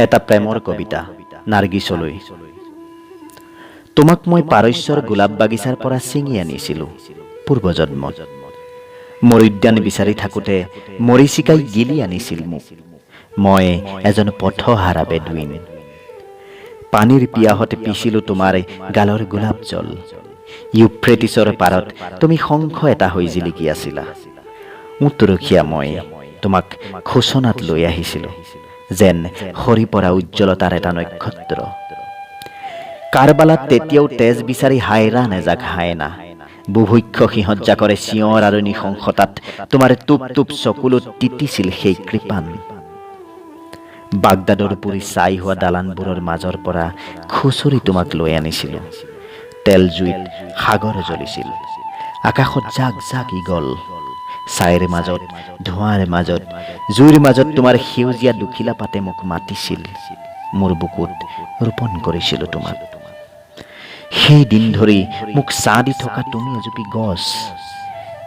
এটা প্ৰেমৰ কবিতা নাৰ্গিছলৈ। তোমাক মই পাৰস্যৰ গোলাপ বাগিচাৰ পৰা ছিঙি আনিছিলোঁ পূৰ্বজন্মত। মোৰ উদ্যান বিচাৰি থাকোঁতে মৰিচিকাই গিলি আনিছিল মোক। মই এজন পথহাৰা বেডুইন। পানীৰ পিয়াহতে পিছিলোঁ তোমাৰ গালৰ গোলাপ জল। ইউফ্ৰেটিছৰ পাৰত তুমি শংখ এটা হৈ জিলিকি আছিলা। উটৰখীয়া মই তোমাক খোচনাত লৈ আহিছিলোঁ, যেন সৰি পৰা উজ্জ্বলতাৰ এটা নক্ষত্ৰ। কাৰবালাত তেতিয়াও তেজ বিচাৰি হাইৰাণ এজাক হায়েনা। বুভুক্ষ সিহঁতজাকৰে চিঞৰ আৰু নিশংসতাত তোমাৰ টোপ টোপ চকুলোত তিতিছিল সেই কৃপান। বাগদাদৰ পুৰি ছাই হোৱা দালানবোৰৰ মাজৰ পৰা খুচৰি তোমাক লৈ আনিছিলোঁ। তেলজুইত সাগৰ জ্বলিছিল, আকাশত জাক জাক ইগল। ছাইৰ মাজত, ধোঁৱাৰ মাজত, জুইৰ মাজত তোমাৰ সেউজীয়া দুখিলা পাতে মোক মাতিছিল। মোৰ বুকুত ৰোপণ কৰিছিলোঁ তোমাক। সেই দিন ধৰি মোক ছাঁ দি থকা তুমি এজুপি গছ।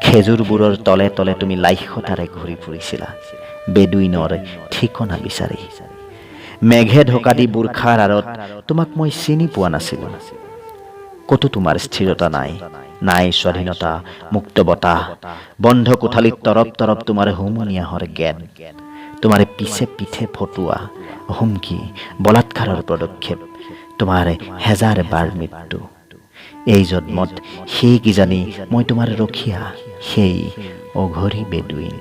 খেজুৰবোৰৰ তলে তলে তুমি লাইশতাৰে ঘূৰি ফুৰিছিলা, বেডুইনৰ ঠিকনা বিচাৰি। মেঘে ঢকা দি বুৰ্খাৰ আঁৰত তোমাক মই চিনি পোৱা নাছিলোঁ। ক'তো তোমাৰ স্থিৰতা নাই, নাই স্বাধীনতা, মুক্ত বতাহ। বন্ধ কোঠালিত তৰপ তৰপ তোমাৰ হুমুনিয়াহৰ জ্ঞান। তোমাৰ পিছে পিঠে ফটুৱা, হুমকি, বলাৎকাৰৰ পদক্ষেপ। তোমাৰ হেজাৰ বাৰ মৃত্যু। এই জন্মত সেই কিজানি মই তোমাৰ ৰখীয়া, সেই অঘৰী বেডুইন।